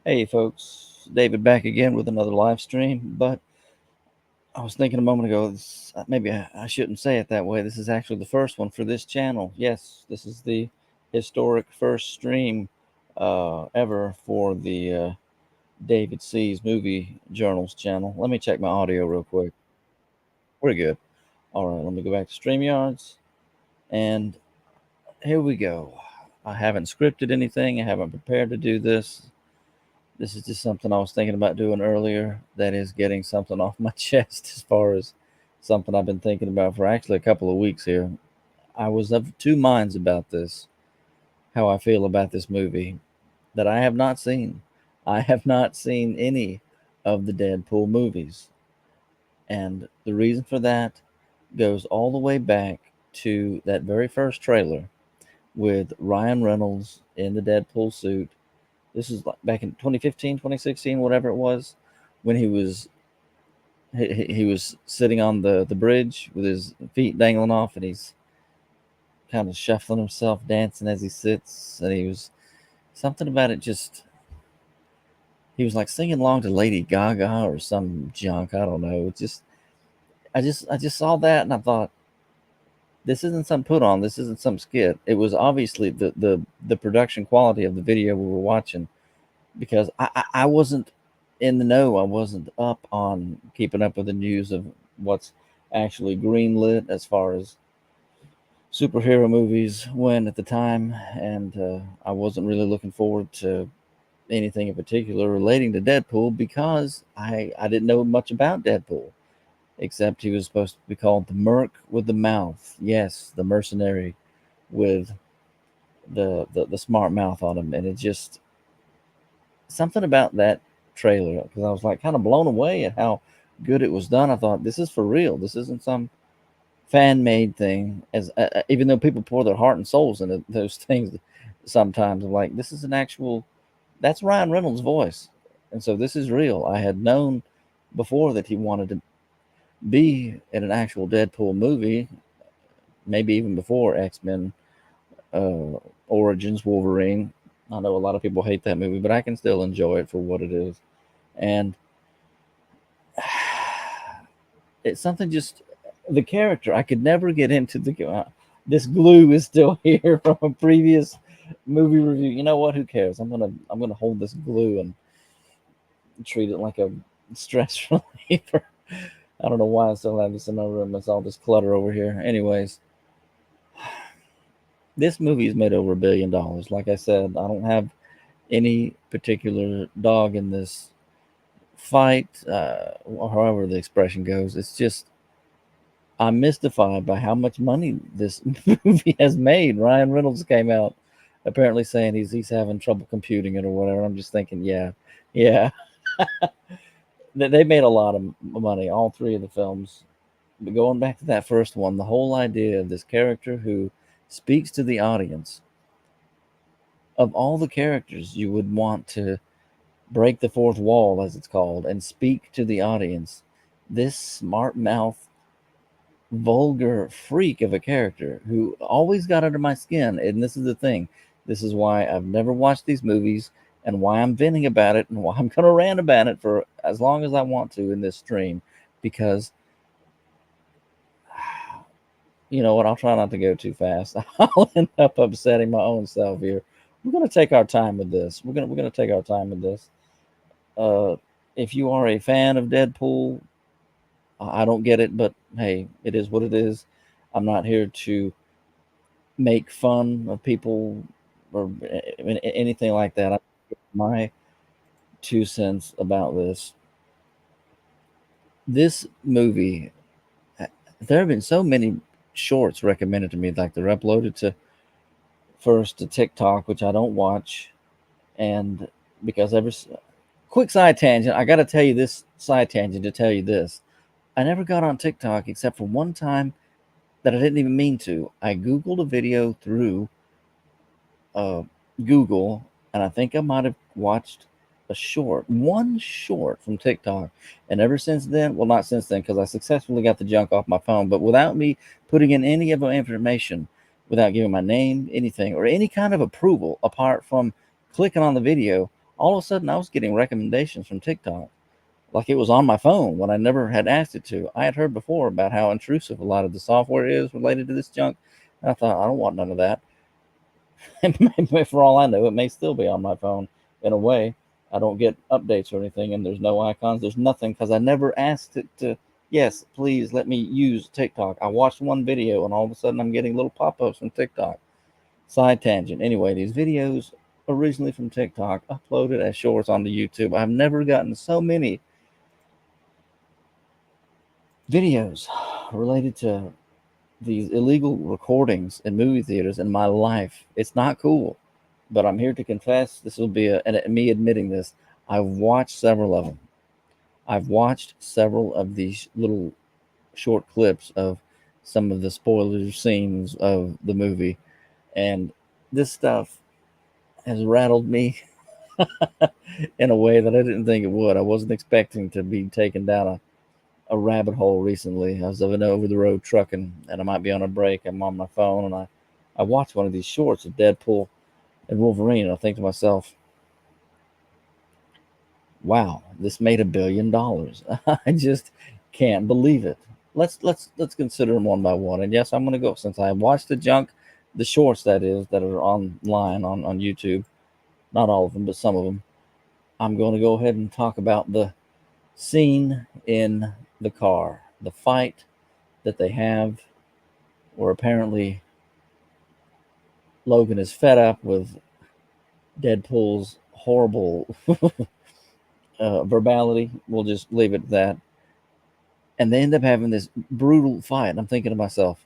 Hey folks, David back again with another live stream. But I was thinking a moment ago, maybe I shouldn't say it that way. This is actually the first one for this channel. Yes, this is the historic first stream ever for the David C's Movie Journals channel. Let me check my audio real quick. We're good. All right, let me go back to StreamYards. And here we go. I haven't scripted anything, I haven't prepared to do this. This is just something I was thinking about doing earlier. That is getting something off my chest as far as something I've been thinking about for actually a couple of weeks here. I was of two minds about this, how I feel about this movie that I have not seen. I have not seen any of the Deadpool movies. And the reason for that goes all the way back to that very first trailer with Ryan Reynolds in the Deadpool suit. This is like back in 2015, 2016, whatever it was, when he was sitting on the bridge with his feet dangling off, and he's kind of shuffling himself, dancing as he sits, and he was something about it. Just he was like singing along to Lady Gaga or some junk. I don't know. I just saw that, and I thought, this isn't some put on. This isn't some skit. It was obviously the production quality of the video we were watching, because I wasn't in the know. I wasn't up on keeping up with the news of what's actually greenlit as far as superhero movies went at the time, and I wasn't really looking forward to anything in particular relating to Deadpool, because I didn't know much about Deadpool, except he was supposed to be called the Merc with the Mouth. Yes, the mercenary with the smart mouth on him. And it just, something about that trailer, because I was like kind of blown away at how good it was done. I thought, this is for real. This isn't some fan made thing. As even though people pour their heart and souls into those things, sometimes I'm like, this is an actual. That's Ryan Reynolds' voice, and so this is real. I had known before that he wanted to be in an actual Deadpool movie, maybe even before X-Men Origins Wolverine. I know a lot of people hate that movie, but I can still enjoy it for what it is. And it's something, just the character. I could never get into this glue is still here from a previous movie review. You know what? Who cares? I'm gonna hold this glue and treat it like a stress reliever. I don't know why I still have this in my room. It's all this clutter over here. Anyways, this movie has made over $1 billion. Like I said, I don't have any particular dog in this fight, or however the expression goes. It's just, I'm mystified by how much money this movie has made. Ryan Reynolds came out apparently saying he's having trouble computing it or whatever. I'm just thinking, yeah. They made a lot of money, all three of the films. But going back to that first one, the whole idea of this character who speaks to the audience, of all the characters you would want to break the fourth wall, as it's called, and speak to the audience, this smart mouth, vulgar freak of a character who always got under my skin. And this is the thing. This is why I've never watched these movies, and why I'm venting about it, and why I'm going to rant about it for as long as I want to in this stream, because you know what? I'll try not to go too fast. I'll end up upsetting my own self here. We're gonna take our time with this. We're gonna take our time with this. Uh, if you are a fan of Deadpool, I don't get it, but hey, it is what it is. I'm not here to make fun of people or anything like that. My 2 cents about this. This movie, there have been so many shorts recommended to me, like they're uploaded to first to TikTok, which I don't watch, and because quick side tangent, I got to tell you this side tangent to tell you this. I never got on TikTok except for one time that I didn't even mean to. I Googled a video through uh, Google, and I think I might have watched one short from TikTok. And ever since then, well, not since then, because I successfully got the junk off my phone, but without me putting in any of my information, without giving my name, anything, or any kind of approval apart from clicking on the video, All of a sudden, I was getting recommendations from TikTok, like it was on my phone when I never had asked it to. I had heard before about how intrusive a lot of the software is related to this junk. And I thought, I don't want none of that. For all I know, it may still be on my phone in a way. I don't get updates or anything, and there's no icons, there's nothing, because I never asked it to. Yes, please let me use TikTok. I watched one video, and all of a sudden, I'm getting little pop ups from TikTok. Side tangent. Anyway, these videos originally from TikTok, uploaded as shorts onto YouTube. I've never gotten so many videos related to these illegal recordings in movie theaters in my life. It's not cool, but I'm here to confess. This will be me admitting this. I've watched several of them. I've watched several of these little short clips of some of the spoiler scenes of the movie, and this stuff has rattled me in a way that I didn't think it would. I wasn't expecting to be taken down a rabbit hole recently. I was over the road trucking, and I might be on a break. I'm on my phone, and I watched one of these shorts of Deadpool and Wolverine, and I think to myself, wow, this made $1 billion. I just can't believe it. Let's consider them one by one. And yes, I'm gonna go, since I watched the shorts, that is, that are online on YouTube. Not all of them, but some of them. I'm going to go ahead and talk about the scene in the car, the fight that they have, where apparently Logan is fed up with Deadpool's horrible verbality. We'll just leave it at that. And they end up having this brutal fight. I'm thinking to myself,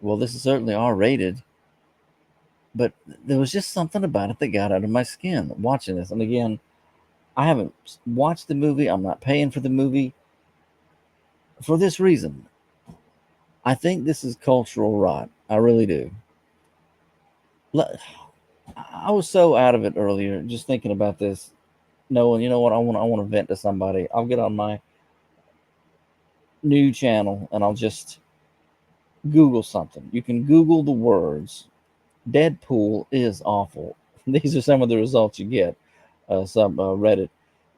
well, this is certainly R rated, but there was just something about it that got out of my skin watching this. And again, I haven't watched the movie. I'm not paying for the movie for this reason. I think this is cultural rot. I really do. I was so out of it earlier, just thinking about this, knowing, you know what, I want to vent to somebody. I'll get on my new channel and I'll just Google something. You can Google the words Deadpool is awful. These are some of the results you get. Reddit.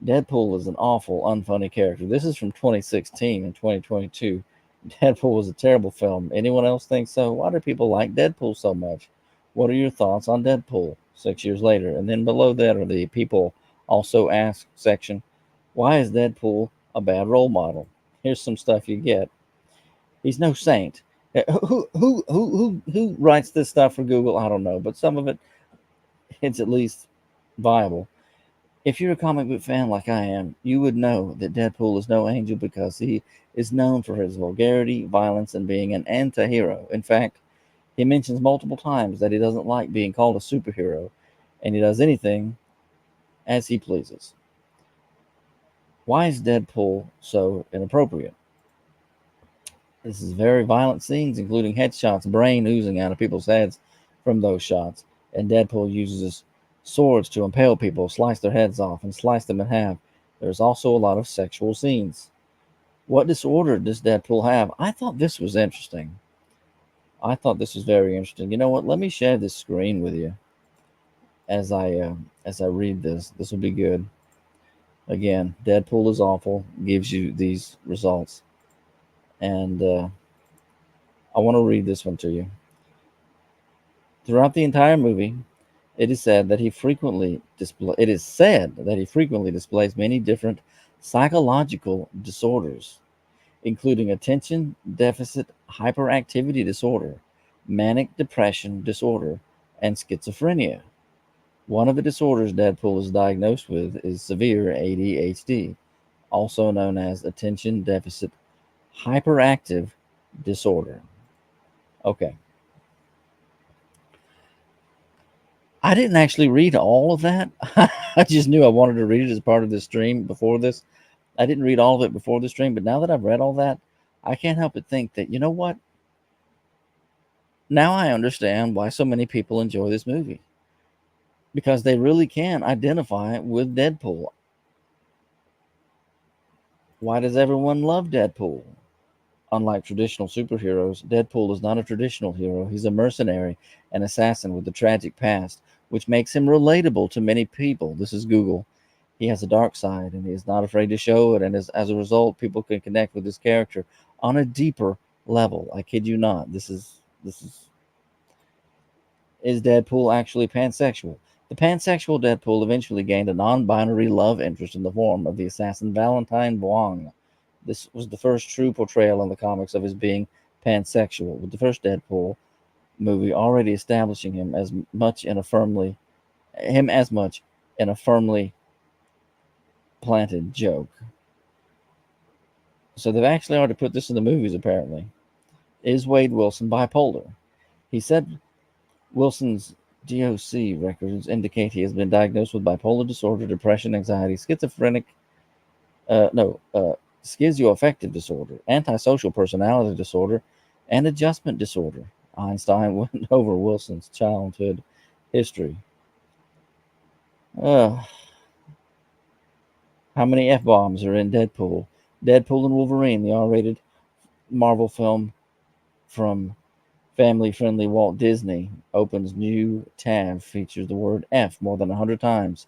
Deadpool is an awful, unfunny character. This is from 2016 and 2022. Deadpool was a terrible film. Anyone else think so? Why do people like Deadpool so much? What are your thoughts on Deadpool 6 years later? And then below that are the people also ask section. Why is Deadpool a bad role model? Here's some stuff you get. He's no saint. Who writes this stuff for Google? I don't know, but some of it's at least viable. If you're a comic book fan like I am, you would know that Deadpool is no angel because he is known for his vulgarity, violence, and being an anti-hero. In fact, he mentions multiple times that he doesn't like being called a superhero, and he does anything as he pleases. Why is Deadpool so inappropriate? This is very violent scenes, including headshots, brain oozing out of people's heads from those shots, and Deadpool uses swords to impale people, slice their heads off, and slice them in half. There's also a lot of sexual scenes. What disorder does Deadpool have? I thought this was interesting. I thought this was very interesting. You know what? Let me share this screen with you as I read this. This will be good. Again, Deadpool is awful. Gives you these results, and I want to read this one to you. Throughout the entire movie, it is said that he frequently displays many different psychological disorders, including attention deficit hyperactivity disorder, manic depression disorder, and schizophrenia. One of the disorders Deadpool is diagnosed with is severe ADHD, also known as attention deficit hyperactive disorder. Okay. I didn't actually read all of that. I just knew I wanted to read it as part of this stream before this. I didn't read all of it before the stream, but now that I've read all that, I can't help but think that, you know what? Now I understand why so many people enjoy this movie. Because they really can identify with Deadpool. Why does everyone love Deadpool? Unlike traditional superheroes, Deadpool is not a traditional hero. He's a mercenary, an assassin with a tragic past which makes him relatable to many people. This is Google. He has a dark side and he is not afraid to show it, and as a result, people can connect with his character on a deeper level. I kid you not. Is Deadpool actually pansexual? The pansexual Deadpool eventually gained a non binary love interest in the form of the assassin Valentine Wong. This was the first true portrayal in the comics of his being pansexual, with the first Deadpool movie already establishing him as much in a firmly planted joke. So they've actually already put this in the movies apparently. Is Wade Wilson bipolar? He said Wilson's DOC records indicate he has been diagnosed with bipolar disorder, depression, anxiety, no, schizoaffective disorder, antisocial personality disorder, and adjustment disorder. Einstein went over Wilson's childhood history. Uh, how many F bombs are in Deadpool? Deadpool and Wolverine, the R rated Marvel film from family friendly Walt Disney, opens new tab, features the word F more than 100 times.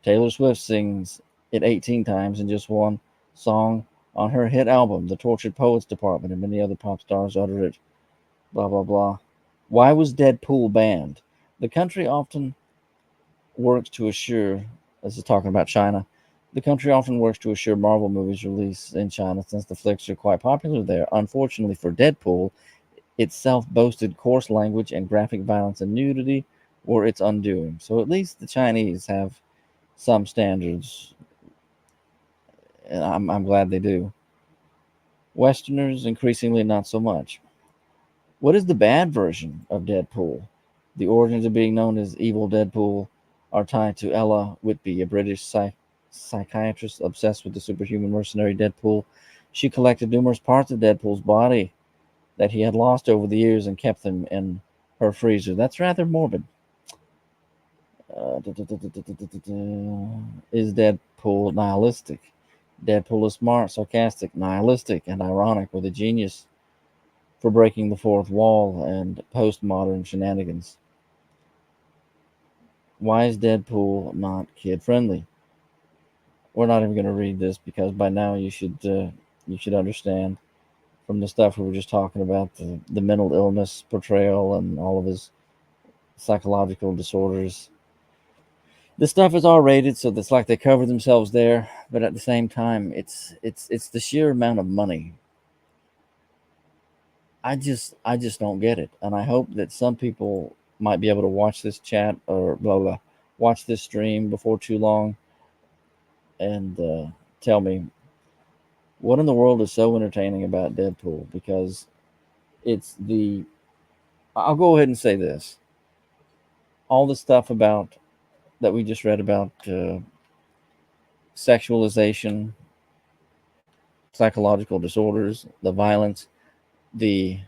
Taylor Swift sings it 18 times in just one song on her hit album, The Tortured Poets Department, and many other pop stars utter it. Blah, blah, blah. Why was Deadpool banned? The country often works to assure, this is talking about China, the country often works to assure Marvel movies release in China since the flicks are quite popular there. Unfortunately for Deadpool, itself boasted coarse language and graphic violence and nudity were its undoing. So at least the Chinese have some standards, and I'm glad they do. Westerners, increasingly not so much. What is the bad version of Deadpool? The origins of being known as Evil Deadpool are tied to Ella Whitby, a British psychiatrist obsessed with the superhuman mercenary Deadpool. She collected numerous parts of Deadpool's body that he had lost over the years and kept them in her freezer. That's rather morbid. Is Deadpool nihilistic? Deadpool is smart, sarcastic, nihilistic, and ironic, with a genius for breaking the fourth wall and postmodern shenanigans. Why is Deadpool not kid friendly? We're not even going to read this because by now you should understand from the stuff we were just talking about, the mental illness portrayal and all of his psychological disorders. This stuff is R rated, so it's like they cover themselves there, but at the same time, it's the sheer amount of money. I just don't get it, and I hope that some people might be able to watch this chat or blah blah, watch this stream before too long, and tell me what in the world is so entertaining about Deadpool, because it's the I'll go ahead and say this: all the stuff about that we just read about sexualization, psychological disorders, the violence, the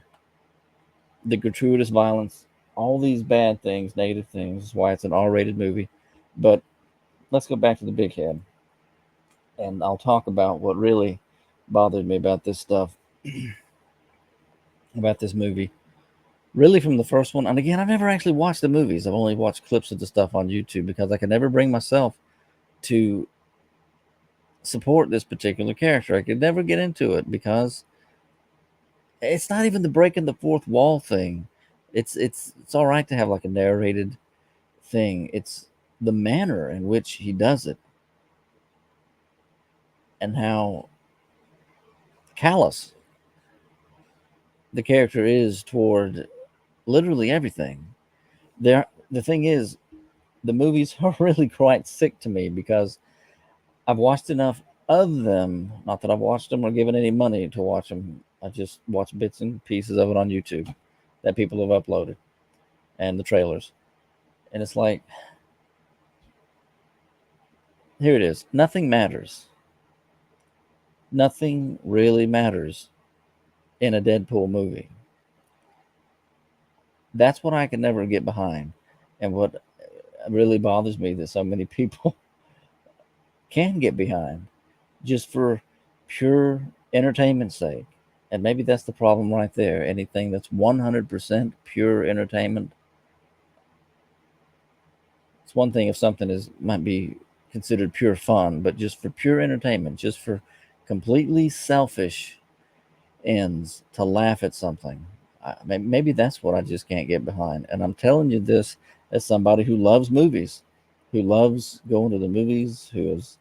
gratuitous violence, all these bad things, negative things, is why it's an R-rated movie. But let's go back to the big head, and I'll talk about what really bothered me about this stuff, about this movie. Really, from the first one, and again, I've never actually watched the movies. I've only watched clips of the stuff on YouTube because I could never bring myself to support this particular character. I could never get into it because it's not even the breaking the fourth wall thing. It's all right to have like a narrated thing. It's the manner in which he does it and how callous the character is toward literally everything. The thing is, the movies are really quite sick to me because I've watched enough of them. Not that I've watched them or given any money to watch them. I just watch bits and pieces of it on YouTube that people have uploaded and the trailers. And it's like, here it is. Nothing matters. Nothing really matters in a Deadpool movie. That's what I can never get behind. And what really bothers me that so many people can get behind just for pure entertainment's sake. And maybe that's the problem right there. Anything that's 100% pure entertainment, It's one thing if something is might be considered pure fun, but just for pure entertainment, just for completely selfish ends to laugh at something. Maybe that's what I just can't get behind. And I'm telling you this as somebody who loves movies, who loves going to the movies, who has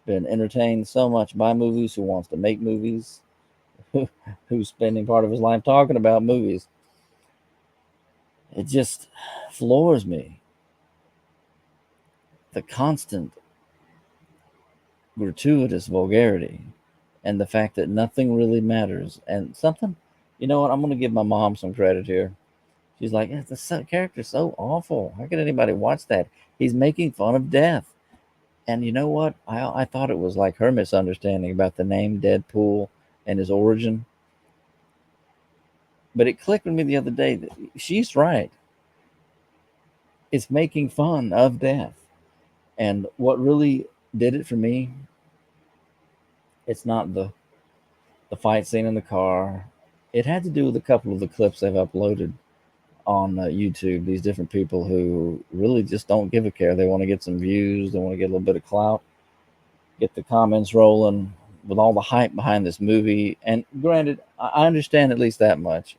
been entertained so much by movies, who wants to make movies, who's spending part of his life talking about movies. It just floors me. The constant gratuitous vulgarity and the fact that nothing really matters. And something, you know what? I'm going to give my mom some credit here. She's like, yeah, the character's so awful. How could anybody watch that? He's making fun of death. And you know what? I thought it was like her misunderstanding about the name Deadpool and his origin. But it clicked with me the other day that she's right. It's making fun of death. And what really did it for me, it's not the fight scene in the car. It had to do with a couple of the clips they've uploaded on YouTube. These different people who really just don't give a care. They want to get some views. They want to get a little bit of clout, get the comments rolling with all the hype behind this movie. And granted, I understand at least that much.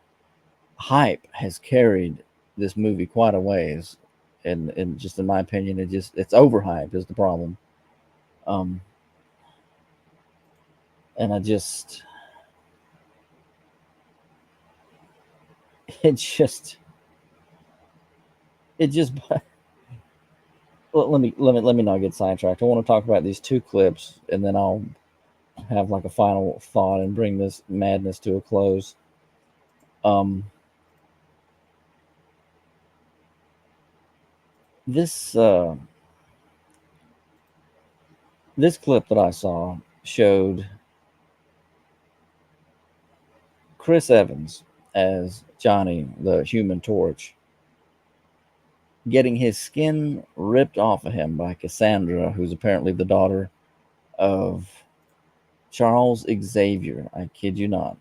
Hype has carried this movie quite a ways, and just in my opinion, it's overhyped is the problem. Um, and I just it just it just well, let me not get sidetracked. I want to talk about these two clips, and then I'll have like a final thought and bring this madness to a close. Um, this this clip that I saw showed Chris Evans as Johnny, the Human Torch, getting his skin ripped off of him by Cassandra, who's apparently the daughter of Charles Xavier. I kid you not.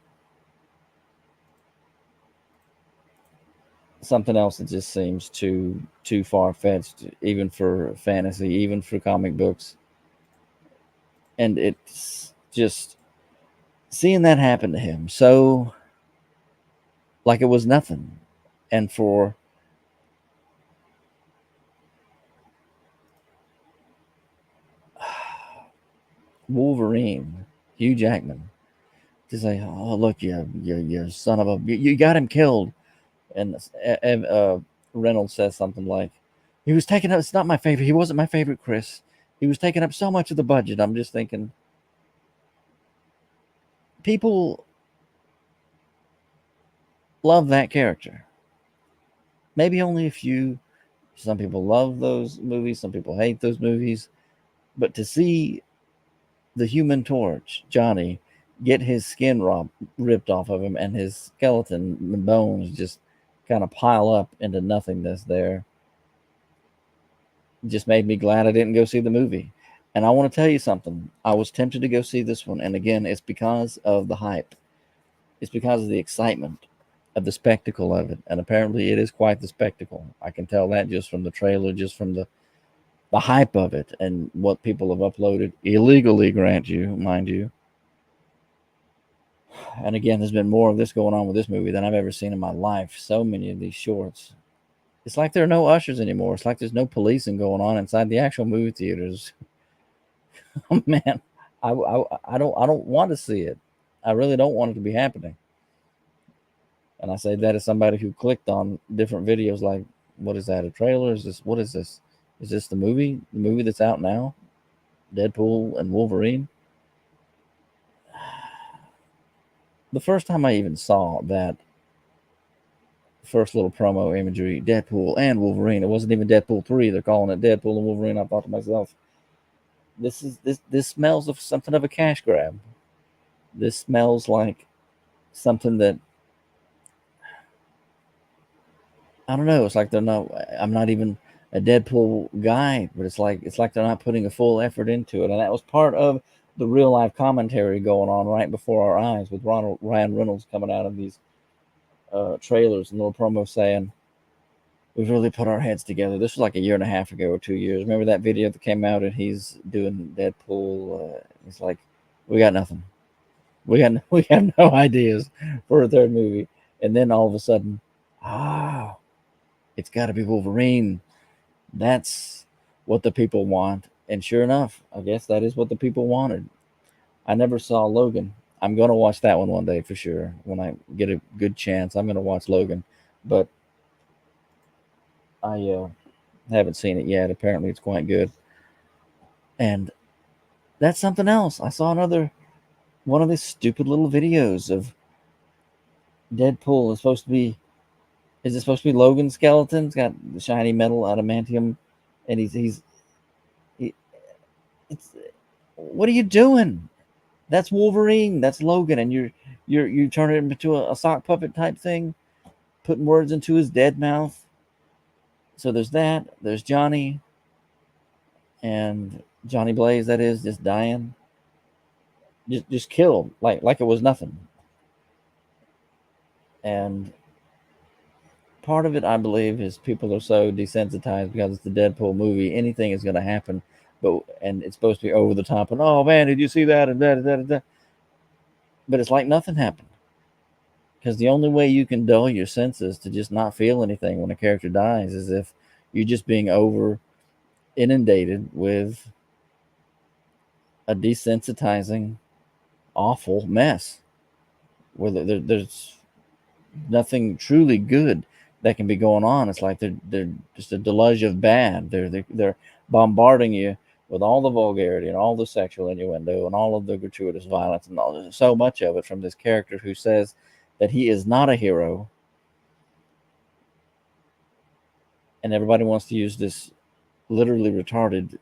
Something else that just seems too far fetched, even for fantasy, even for comic books. And it's just seeing that happen to him so like it was nothing. And for Wolverine, Hugh Jackman, to say, "Oh, look, you son of a, you got him killed," and Reynolds says something like, "He was taking up. It's not my favorite. He wasn't my favorite, Chris. He was taking up so much of the budget." I'm just thinking, people love that character. Maybe only a few. Some people love those movies. Some people hate those movies. But to see the Human Torch, Johnny, get his skin ripped off of him and his skeleton bones just kind of pile up into nothingness there just made me glad I didn't go see the movie. And I want to tell you something. I was tempted to go see this one. And again, it's because of the hype, it's because of the excitement of the spectacle of it. And apparently, it is quite the spectacle. I can tell that just from the trailer, just from the hype of it and what people have uploaded illegally, grant you, mind you. And again, there's been more of this going on with this movie than I've ever seen in my life. So many of these shorts. It's like there are no ushers anymore. It's like there's no policing going on inside the actual movie theaters. Oh man, I don't want to see it. I really don't want it to be happening. And I say that as somebody who clicked on different videos like, what is that, a trailer? Is this, what is this? Is this the movie? The movie that's out now? Deadpool and Wolverine? The first time I even saw that first little promo imagery, Deadpool and Wolverine, it wasn't even Deadpool 3. They're calling it Deadpool and Wolverine. I thought to myself, this smells of something of a cash grab. This smells like something that I don't know. It's like they're not. I'm not even a Deadpool guy, but it's like they're not putting a full effort into it, and that was part of the real life commentary going on right before our eyes with Ryan Reynolds coming out of these trailers and little promos saying, we've really put our heads together. This was like a year and a half ago or 2 years. Remember that video that came out and he's doing Deadpool? He's like, we got nothing. We have no ideas for a third movie. And then all of a sudden, ah, it's got to be Wolverine. That's what the people want. And sure enough, I guess that is what the people wanted. I never saw Logan. I'm going to watch that one day for sure. When I get a good chance, I'm going to watch Logan. But I haven't seen it yet. Apparently, it's quite good. And that's something else. I saw another one of these stupid little videos of Deadpool. Is supposed to be. Is it supposed to be Logan skeleton? It's got the shiny metal adamantium, and he, it's. What are you doing? That's Wolverine. That's Logan, and you turn it into a sock puppet type thing, putting words into his dead mouth. So there's that. There's Johnny and Johnny Blaze. That is just dying, just killed like it was nothing. And part of it, I believe, is people are so desensitized because it's the Deadpool movie. Anything is going to happen, and it's supposed to be over the top. And oh man, did you see that? And that. But it's like nothing happened. Because the only way you can dull your senses to just not feel anything when a character dies is if you're just being over inundated with a desensitizing, awful mess where there's nothing truly good that can be going on. It's like they're just a deluge of bad. They're bombarding you with all the vulgarity and all the sexual innuendo and all of the gratuitous violence and all so much of it from this character who says that he is not a hero, and everybody wants to use this literally retarded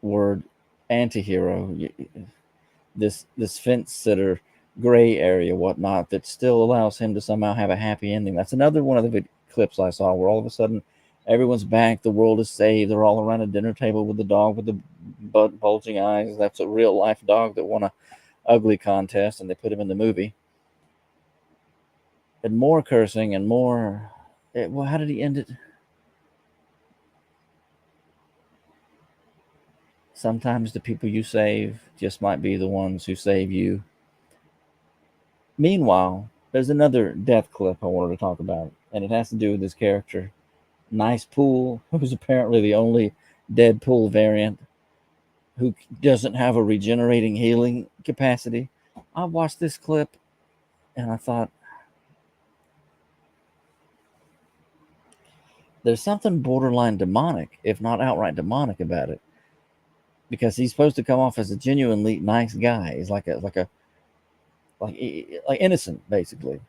word anti-hero, this fence sitter gray area whatnot that still allows him to somehow have a happy ending. That's another one of the clips I saw where all of a sudden everyone's back, the world is saved, they're all around a dinner table with the dog with the bulging eyes. That's a real life dog that won a ugly contest, and they put him in the movie. And more cursing and more. Well, how did he end it? Sometimes the people you save just might be the ones who save you. Meanwhile, there's another death clip I wanted to talk about, and it has to do with this character, Nice Pool, who's apparently the only Deadpool variant who doesn't have a regenerating healing capacity. I watched this clip and I thought, there's something borderline demonic, if not outright demonic, about it. Because he's supposed to come off as a genuinely nice guy. He's like innocent, basically.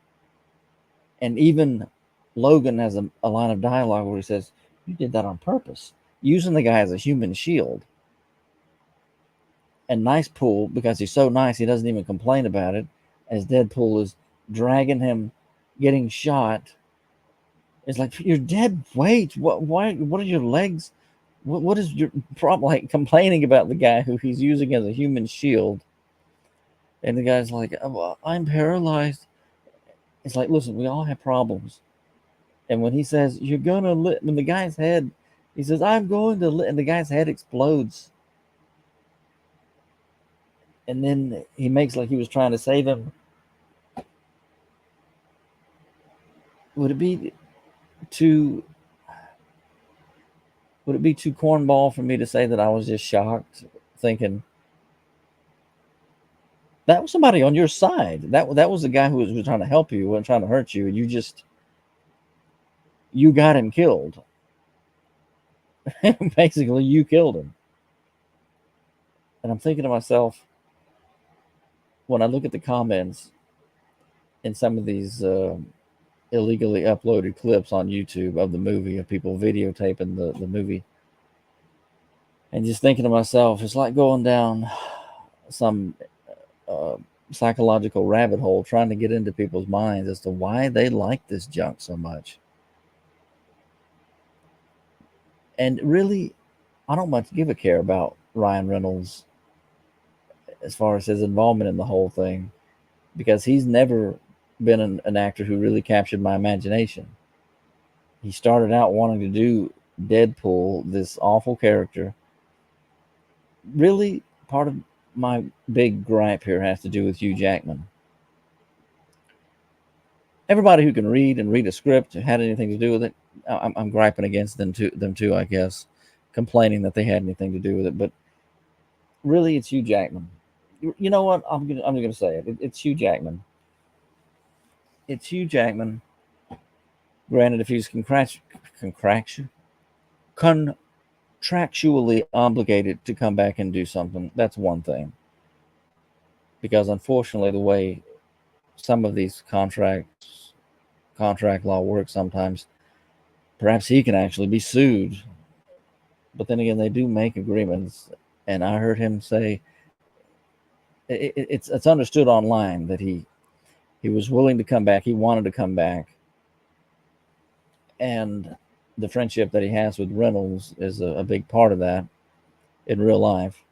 And even Logan has a line of dialogue where he says, "You did that on purpose," using the guy as a human shield. And Nice Pool, because he's so nice, he doesn't even complain about it. As Deadpool is dragging him, getting shot, it's like, you're dead weight. What are your legs? What is your problem? Like complaining about the guy who he's using as a human shield, and the guy's like, "Oh, well, I'm paralyzed." It's like, listen, we all have problems. And when he says, "You're gonna live," when the guy's head, he says, "I'm going to live," and the guy's head explodes. And then he makes like he was trying to save him. Would it be too would it be too cornball for me to say that I was just shocked, thinking that was somebody on your side? That was the guy who was trying to help you, wasn't trying to hurt you, and you got him killed. Basically, you killed him. And I'm thinking to myself, when I look at the comments in some of these illegally uploaded clips on YouTube of the movie, of people videotaping the movie, and just thinking to myself, it's like going down some uh, psychological rabbit hole trying to get into people's minds as to why they like this junk so much. And really, I don't much give a care about Ryan Reynolds as far as his involvement in the whole thing, because he's never been an actor who really captured my imagination. He started out wanting to do Deadpool, this awful character. Really, part of my big gripe here has to do with Hugh Jackman. Everybody who can read and read a script had anything to do with it, I'm griping against them too, I guess, complaining that they had anything to do with it. But really, it's Hugh Jackman. You know what? I'm gonna say it. It's Hugh Jackman. It's Hugh Jackman. Granted, if he's contractually obligated to come back and do something, that's one thing. Because unfortunately, the way some of these contract law works sometimes, perhaps he can actually be sued. But then again, they do make agreements, and I heard him say it's understood online that he was willing to come back. He wanted to come back, and the friendship that he has with Reynolds is a big part of that in real life.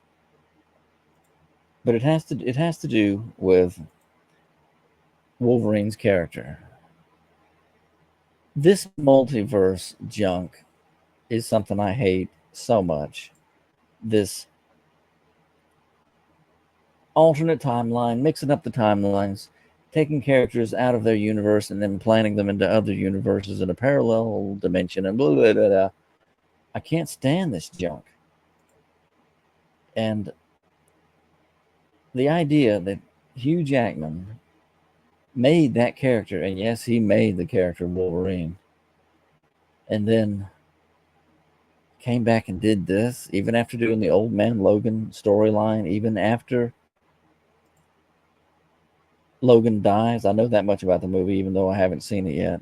But it has to do with Wolverine's character. This multiverse junk is something I hate so much. This alternate timeline, mixing up the timelines, taking characters out of their universe and then planting them into other universes in a parallel dimension and blah, blah, blah, blah. I can't stand this junk. And the idea that Hugh Jackman made that character, and yes, he made the character Wolverine, and then came back and did this, even after doing the Old Man Logan storyline, even after Logan dies. I know that much about the movie, even though I haven't seen it yet.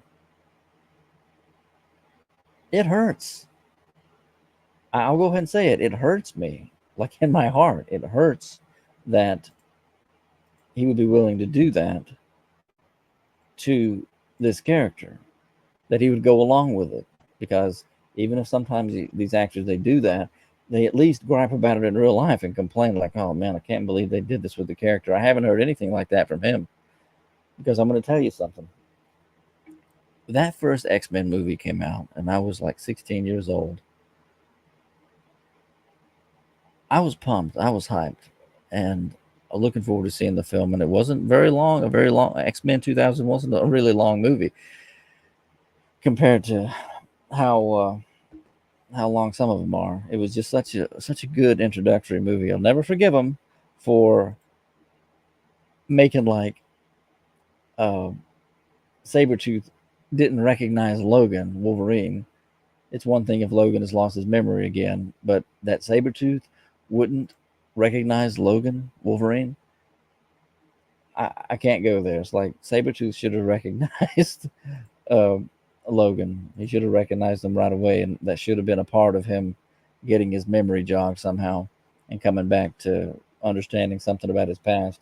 It hurts. I'll go ahead and say it. It hurts me, like in my heart. It hurts that he would be willing to do that to this character, that he would go along with it. Because even if sometimes these actors, they do that, they at least gripe about it in real life and complain like, oh man, I can't believe they did this with the character. I haven't heard anything like that from him. Because I'm going to tell you something. That first X-Men movie came out, and I was like 16 years old. I was pumped. I was hyped. And looking forward to seeing the film. And it wasn't very long. X-Men 2000 wasn't a really long movie compared to how long some of them are. It was just such a good introductory movie. I'll never forgive them for making like Sabretooth didn't recognize Logan, Wolverine. It's one thing if Logan has lost his memory again, but that Sabretooth wouldn't recognize Logan, Wolverine. I can't go there. It's like Sabretooth should have recognized Logan. He should have recognized him right away, and that should have been a part of him getting his memory jogged somehow and coming back to understanding something about his past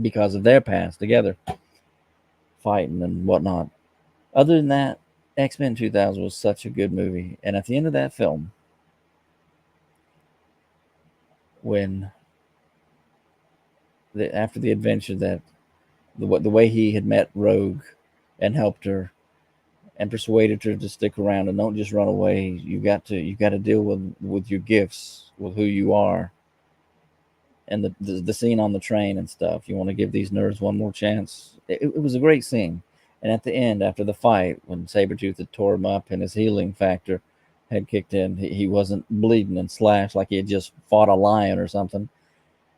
because of their past together, fighting and whatnot. Other than that, X-Men 2000 was such a good movie. And at the end of that film, when after the adventure that the way he had met Rogue and helped her and persuaded her to stick around and don't just run away. You got to deal with your gifts, with who you are, and the scene on the train and stuff. You want to give these nerds one more chance. It was a great scene. And at the end, after the fight, when Sabretooth had tore him up and his healing factor had kicked in, he wasn't bleeding and slashed like he had just fought a lion or something.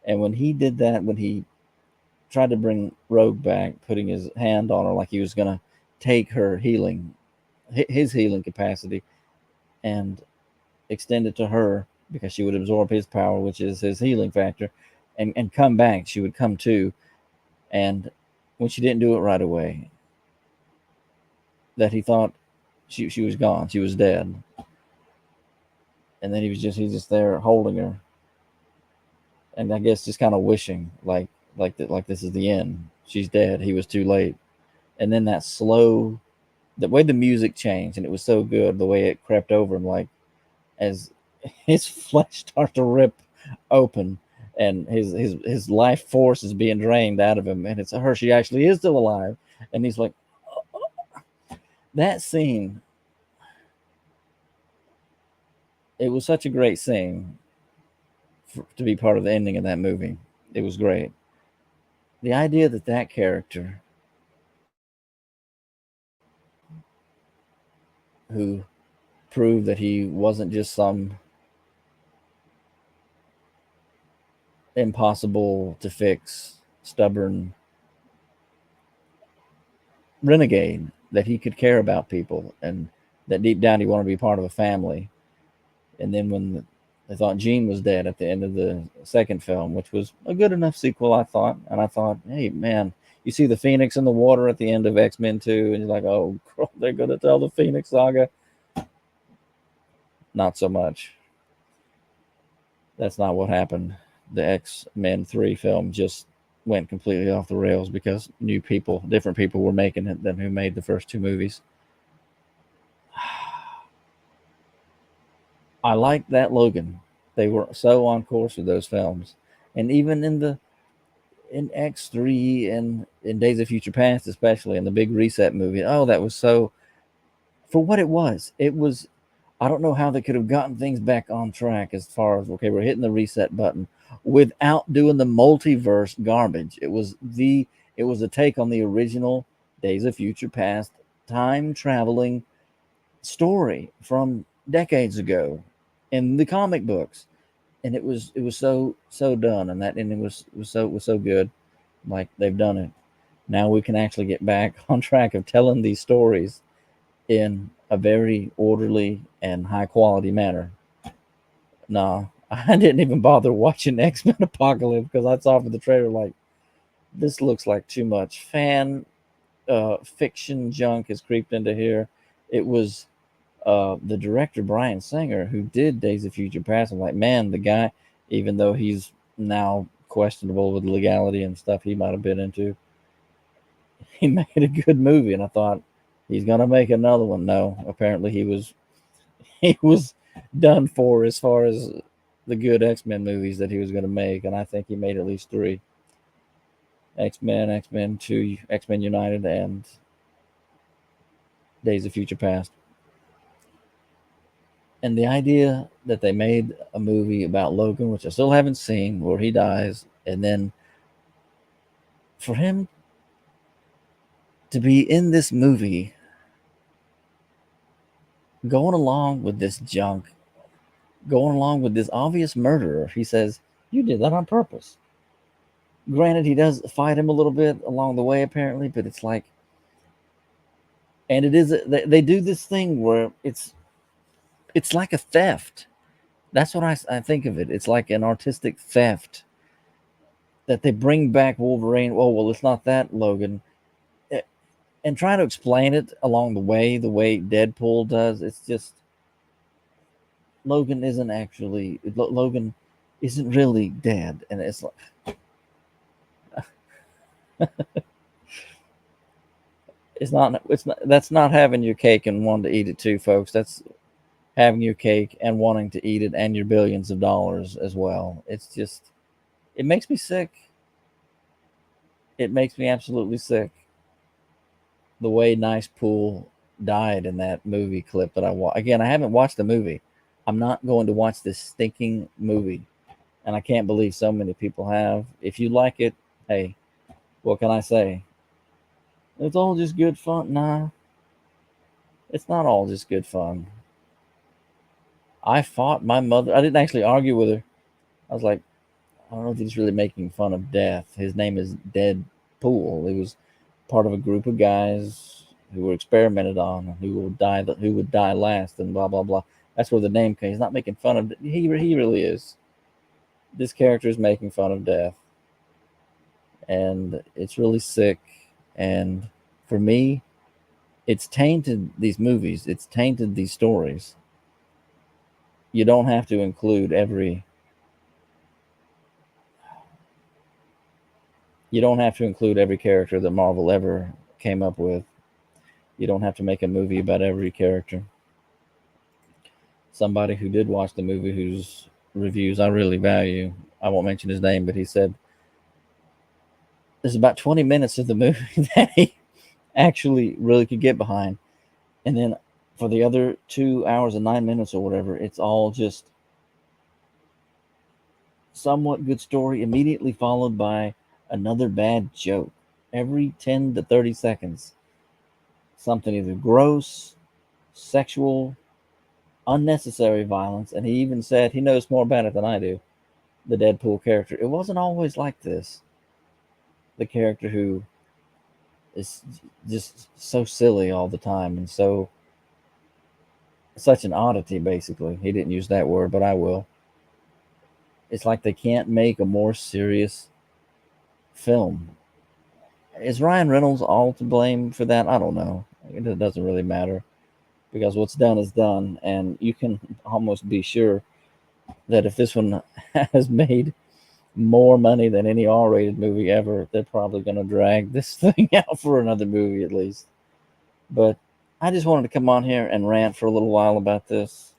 And when he did that, when he tried to bring Rogue back, putting his hand on her like he was going to take her healing, his healing capacity, and extend it to her because she would absorb his power, which is his healing factor, and come back. She would come to. And when she didn't do it right away, that he thought she was gone, she was dead. And then he's just there holding her. And I guess just kind of wishing like this is the end. She's dead. He was too late. And then that slow, the way the music changed, and it was so good, the way it crept over him, like as his flesh starts to rip open and his life force is being drained out of him, and it's her, she actually is still alive, and he's like, oh. That scene it was such a great scene to be part of the ending of that movie. It was great. The idea that that character, who proved that he wasn't just some impossible to fix, stubborn renegade, that he could care about people and that deep down he wanted to be part of a family. And then when they thought Jean was dead at the end of the second film, which was a good enough sequel, I thought. And I thought, hey, man, you see the Phoenix in the water at the end of X-Men 2, and you're like, oh, they're going to tell the Phoenix saga. Not so much. That's not what happened. The X-Men 3 film just went completely off the rails because new people, different people were making it than who made the first two movies. I liked that Logan. They were so on course with those films. And even in X3 and in Days of Future Past, especially in the big reset movie, oh, that was so, for what it was. It was, I don't know how they could have gotten things back on track as far as, okay, we're hitting the reset button without doing the multiverse garbage. It was a take on the original Days of Future Past time traveling story from decades ago in the comic books. And it was so done, and that ending was so good. Like, they've done it. Now we can actually get back on track of telling these stories in a very orderly and high quality manner. Nah, I didn't even bother watching X-Men Apocalypse because I saw for the trailer, like, this looks like too much fan fiction junk has creeped into here. It was the director Bryan Singer, who did Days of Future Past. I'm like, man, the guy, even though he's now questionable with legality and stuff he might have been into, he made a good movie. And I thought, he's gonna make another one. No, apparently he was done for as far as the good X-Men movies that he was going to make, and I think he made at least three: X-Men, X-Men 2, X-Men United, and Days of Future Past. And the idea that they made a movie about Logan, which I still haven't seen, where he dies, and then for him to be in this movie going along with this junk, going along with this obvious murderer, he says, you did that on purpose. Granted, he does fight him a little bit along the way, apparently, but it's like, and it is, they do this thing where it's like a theft. That's what I think of it. It's like an artistic theft that they bring back Wolverine. Oh, well, it's not that, Logan. And try to explain it along the way Deadpool does. It's just, Logan isn't really dead. And it's like, that's not having your cake and wanting to eat it too, folks. That's having your cake and wanting to eat it and your billions of dollars as well. It's just, it makes me sick. It makes me absolutely sick. The way Nice Pool died in that movie clip that I watched. Again, I haven't watched the movie. I'm not going to watch this stinking movie. And I can't believe so many people have. If you like it, hey, what can I say? It's all just good fun. Nah, it's not all just good fun. I fought my mother. I didn't actually argue with her. I was like, I don't know if he's really making fun of death. His name is Deadpool. He was part of a group of guys who were experimented on, who would die last, and blah blah blah. That's where the name came. He's not making fun of. He really is. This character is making fun of death, and it's really sick. And for me, it's tainted these movies. It's tainted these stories. You don't have to include every. You don't have to include every character that Marvel ever came up with. You don't have to make a movie about every character. Somebody who did watch the movie, whose reviews I really value, I won't mention his name, but he said there's about 20 minutes of the movie that he actually really could get behind. And then For the other 2 hours and 9 minutes or whatever, it's all just somewhat good story, immediately followed by another bad joke. Every 10 to 30 seconds, something either gross, sexual, unnecessary violence. And he even said he knows more about it than I do. The Deadpool character. It wasn't always like this. The character who is just so silly all the time and so such an oddity, basically. He didn't use that word, but I will. It's like they can't make a more serious film. Is Ryan Reynolds all to blame for that? I don't know. It doesn't really matter because what's done is done, and you can almost be sure that if this one has made more money than any R-rated movie ever, they're probably going to drag this thing out for another movie at least. But I just wanted to come on here and rant for a little while about this.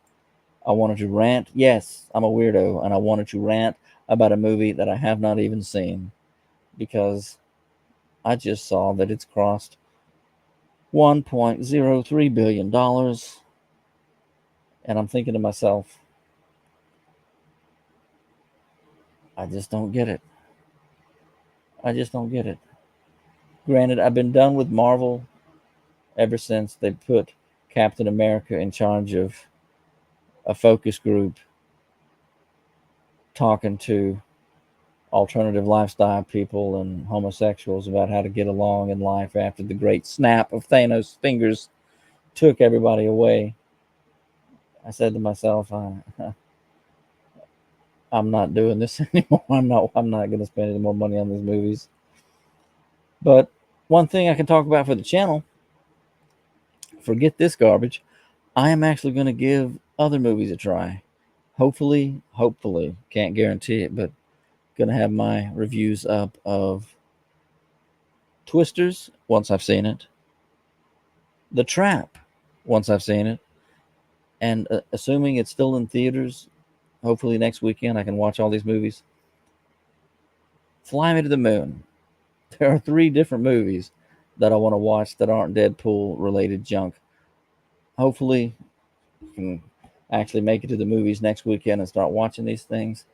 I wanted to rant. Yes, I'm a weirdo, and I wanted to rant about a movie that I have not even seen because I just saw that it's crossed $1.03 billion. And I'm thinking to myself, I just don't get it. I just don't get it. Granted, I've been done with Marvel ever since they put Captain America in charge of a focus group talking to alternative lifestyle people and homosexuals about how to get along in life after the great snap of Thanos' fingers took everybody away. I said to myself, I'm not doing this anymore. I'm not going to spend any more money on these movies. But one thing I can talk about for the channel, forget this garbage. I am actually going to give other movies a try. Hopefully, can't guarantee it, but going to have my reviews up of Twisters once I've seen it, The Trap once I've seen it, and assuming it's still in theaters, hopefully next weekend I can watch all these movies. Fly Me to the Moon. There are 3 different movies that I want to watch that aren't Deadpool related junk. Hopefully, I can actually make it to the movies next weekend and start watching these things.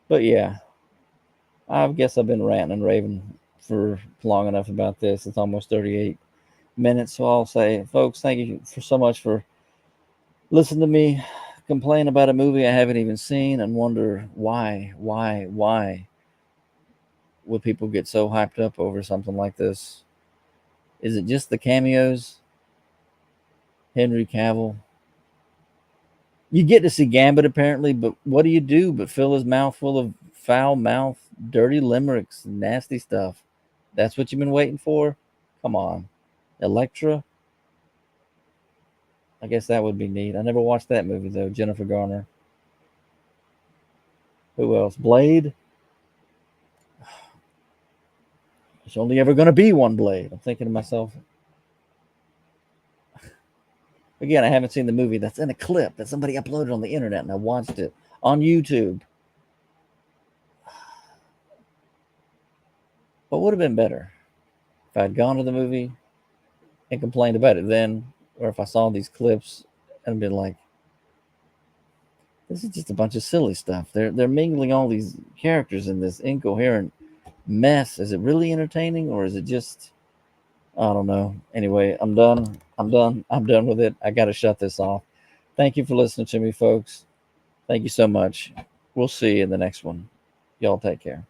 But yeah, I guess I've been ranting and raving for long enough about this. It's almost 38 minutes. So I'll say, folks, thank you so much for listening to me complain about a movie I haven't even seen and wonder why would people get so hyped up over something like this? Is it just the cameos? Henry Cavill. You get to see Gambit apparently, but what do you do but fill his mouth full of foul mouth, dirty limericks, nasty stuff? That's what you've been waiting for? Come on. Elektra? I guess that would be neat. I never watched that movie though. Jennifer Garner. Who else? Blade? There's only ever going to be one Blade. I'm thinking to myself. Again, I haven't seen the movie. That's in a clip that somebody uploaded on the internet, and I watched it on YouTube. What would have been better if I'd gone to the movie and complained about it then, or if I saw these clips and been like, this is just a bunch of silly stuff. They're mingling all these characters in this incoherent mess. Is it really entertaining, or is it just, I don't know. Anyway, I'm done. I'm done with it. I got to shut this off. Thank you for listening to me, folks. Thank you so much. We'll see you in the next one. Y'all take care.